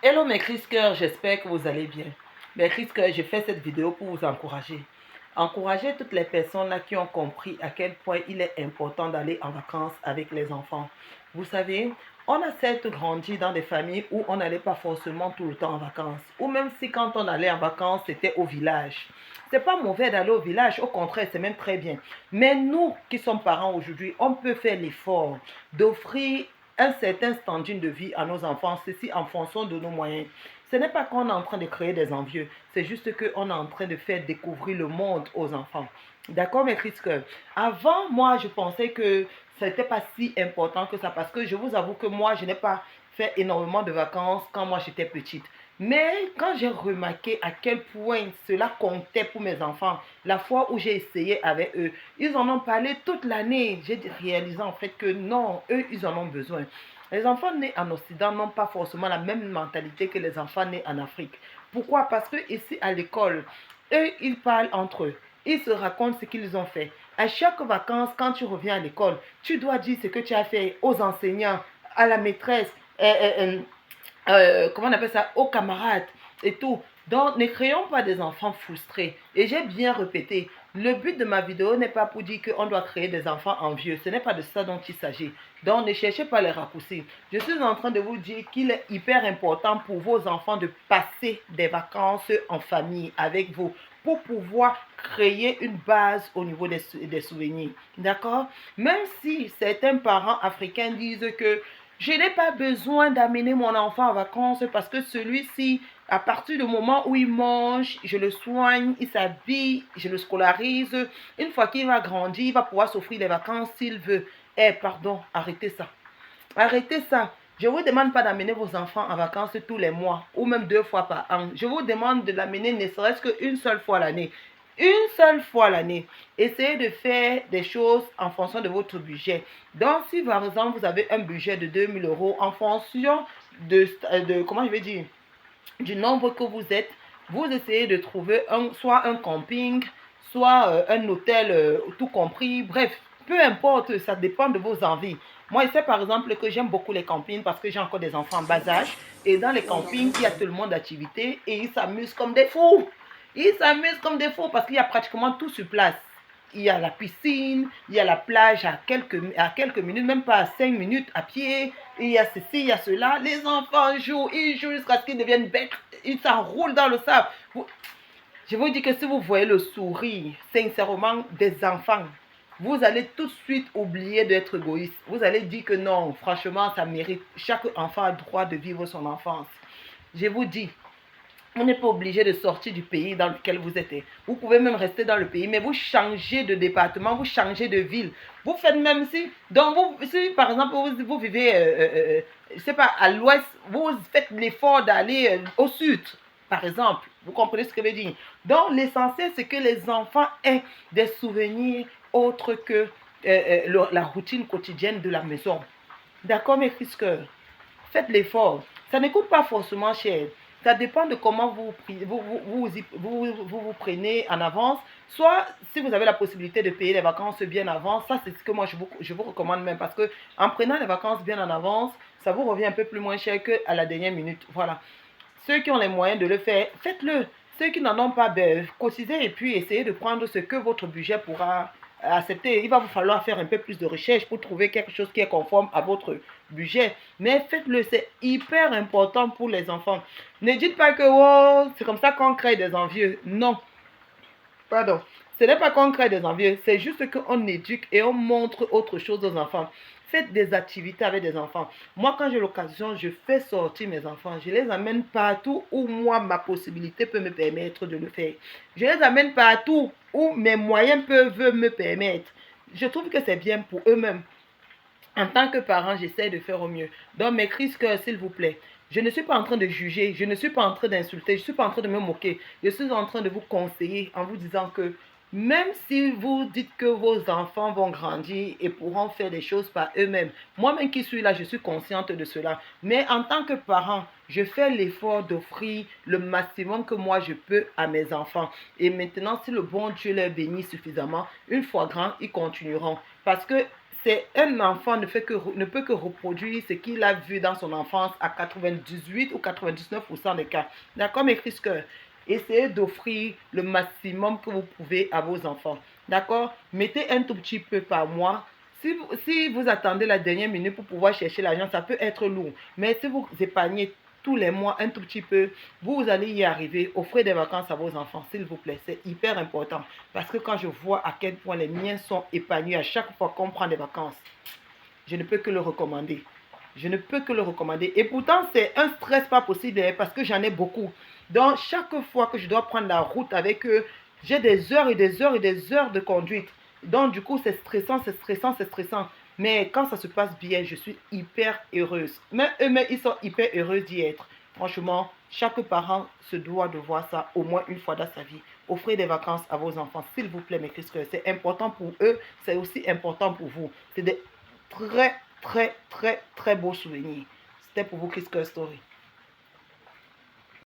Hello mes Cœurs, j'espère que vous allez bien. Mes Cœurs, j'ai fait cette vidéo pour vous encourager. Encourager toutes les personnes là qui ont compris à quel point il est important d'aller en vacances avec les enfants. Vous savez, on a certes grandi dans des familles où on n'allait pas forcément tout le temps en vacances. Ou même si quand on allait en vacances, c'était au village. C'est pas mauvais d'aller au village, au contraire, c'est même très bien. Mais nous qui sommes parents aujourd'hui, on peut faire l'effort d'offrir un certain standing de vie à nos enfants, ceci en fonction de nos moyens. Ce n'est pas qu'on est en train de créer des envieux, c'est juste qu'on est en train de faire découvrir le monde aux enfants. D'accord, mes Cœurs? Avant, moi, je pensais que ce n'était pas si important que ça, parce que je vous avoue que moi, je n'ai pas fait énormément de vacances quand moi j'étais petite. Mais quand j'ai remarqué à quel point cela comptait pour mes enfants, la fois où j'ai essayé avec eux, ils en ont parlé toute l'année. J'ai réalisé en fait que non, eux, ils en ont besoin. Les enfants nés en Occident n'ont pas forcément la même mentalité que les enfants nés en Afrique. Pourquoi? Parce que ici à l'école, eux, ils parlent entre eux. Ils se racontent ce qu'ils ont fait. À chaque vacances, quand tu reviens à l'école, tu dois dire ce que tu as fait aux enseignants, à la maîtresse, comment on appelle ça, aux camarades et tout. Donc, ne créons pas des enfants frustrés. Et j'ai bien répété, le but de ma vidéo n'est pas pour dire qu'on doit créer des enfants envieux. Ce n'est pas de ça dont il s'agit. Donc, ne cherchez pas les raccourcis. Je suis en train de vous dire qu'il est hyper important pour vos enfants de passer des vacances en famille avec vous pour pouvoir créer une base au niveau des souvenirs. D'accord? Même si certains parents africains disent que je n'ai pas besoin d'amener mon enfant en vacances parce que celui-ci, à partir du moment où il mange, je le soigne, il s'habille, je le scolarise. Une fois qu'il va grandir, il va pouvoir s'offrir des vacances s'il veut. Eh, pardon, arrêtez ça. Arrêtez ça. Je ne vous demande pas d'amener vos enfants en vacances tous les mois ou même 2 fois par an. Je vous demande de l'amener ne serait-ce qu'une seule fois l'année. Une seule fois l'année. Essayez de faire des choses en fonction de votre budget. Donc, si par exemple, vous avez un budget de 2000 euros en fonction comment je vais dire, du nombre que vous êtes, vous essayez de trouver soit un camping, soit un hôtel tout compris. Bref, peu importe, ça dépend de vos envies. Moi, je sais par exemple que j'aime beaucoup les campings parce que j'ai encore des enfants en bas âge. Et dans les campings, il y a tellement d'activités et ils s'amusent comme des fous. Ils s'amusent comme des fous parce qu'il y a pratiquement tout sur place. Il y a la piscine, il y a la plage à quelques minutes, même pas à 5 minutes à pied. Il y a ceci, il y a cela. Les enfants jouent, ils jouent jusqu'à ce qu'ils deviennent bêtes. Ils s'enroulent dans le sable. Je vous dis que si vous voyez le sourire, sincèrement, des enfants, vous allez tout de suite oublier d'être égoïste. Vous allez dire que non, franchement, ça mérite. Chaque enfant a le droit de vivre son enfance. Je vous dis, on n'est pas obligé de sortir du pays dans lequel vous êtes. Vous pouvez même rester dans le pays, mais vous changez de département, vous changez de ville. Vous faites même si par exemple, vous vivez, je sais pas, à l'ouest, vous faites l'effort d'aller au sud, par exemple. Vous comprenez ce que je veux dire? Donc, l'essentiel, c'est que les enfants aient des souvenirs autres que la routine quotidienne de la maison. D'accord, mes Cœurs? Faites l'effort. Ça ne coûte pas forcément cher. Ça dépend de comment vous prenez en avance. Soit, si vous avez la possibilité de payer les vacances bien avant, ça c'est ce que moi je vous recommande même parce que en prenant les vacances bien en avance, ça vous revient un peu plus moins cher qu'à la dernière minute. Voilà. Ceux qui ont les moyens de le faire, faites-le. Ceux qui n'en ont pas, ben, cotisez et puis essayez de prendre ce que votre budget pourra accepter. Il va vous falloir faire un peu plus de recherche pour trouver quelque chose qui est conforme à votre budget. Mais faites-le, c'est hyper important pour les enfants. Ne dites pas que oh, c'est comme ça qu'on crée des envieux. Non, pardon. Ce n'est pas qu'on crée des envieux, c'est juste qu'on éduque et on montre autre chose aux enfants. Faites des activités avec des enfants. Moi, quand j'ai l'occasion, je fais sortir mes enfants. Je les amène partout où moi, ma possibilité peut me permettre de le faire. Je les amène partout où mes moyens peuvent me permettre. Je trouve que c'est bien pour eux-mêmes. En tant que parent, j'essaie de faire au mieux. Donc, mes Cœurs, s'il vous plaît, je ne suis pas en train de juger, je ne suis pas en train d'insulter, je ne suis pas en train de me moquer. Je suis en train de vous conseiller en vous disant que même si vous dites que vos enfants vont grandir et pourront faire des choses par eux-mêmes, moi-même qui suis là, je suis consciente de cela. Mais en tant que parent, je fais l'effort d'offrir le maximum que moi je peux à mes enfants. Et maintenant, si le bon Dieu les bénit suffisamment, une fois grands, ils continueront. Parce que c'est un enfant ne peut que reproduire ce qu'il a vu dans son enfance à 98 ou 99% des cas. D'accord, mes cœurs? Essayez d'offrir le maximum que vous pouvez à vos enfants. D'accord? Mettez un tout petit peu par mois. Si vous attendez la dernière minute pour pouvoir chercher l'argent, ça peut être lourd. Mais si vous épargnez tous les mois un tout petit peu, vous allez y arriver. Offrez des vacances à vos enfants, s'il vous plaît. C'est hyper important. Parce que quand je vois à quel point les miens sont épanouis à chaque fois qu'on prend des vacances, je ne peux que le recommander. Je ne peux que le recommander. Et pourtant, c'est un stress pas possible parce que j'en ai beaucoup. Donc, chaque fois que je dois prendre la route avec eux, j'ai des heures et des heures et des heures de conduite. Donc, du coup, c'est stressant, c'est stressant, c'est stressant. Mais quand ça se passe bien, je suis hyper heureuse. Mais eux-mêmes, ils sont hyper heureux d'y être. Franchement, chaque parent se doit de voir ça au moins une fois dans sa vie. Offrez des vacances à vos enfants, s'il vous plaît, mes Christ. C'est important pour eux, c'est aussi important pour vous. C'est des très, très, très, très beaux souvenirs. C'était pour vous, Kiss Story.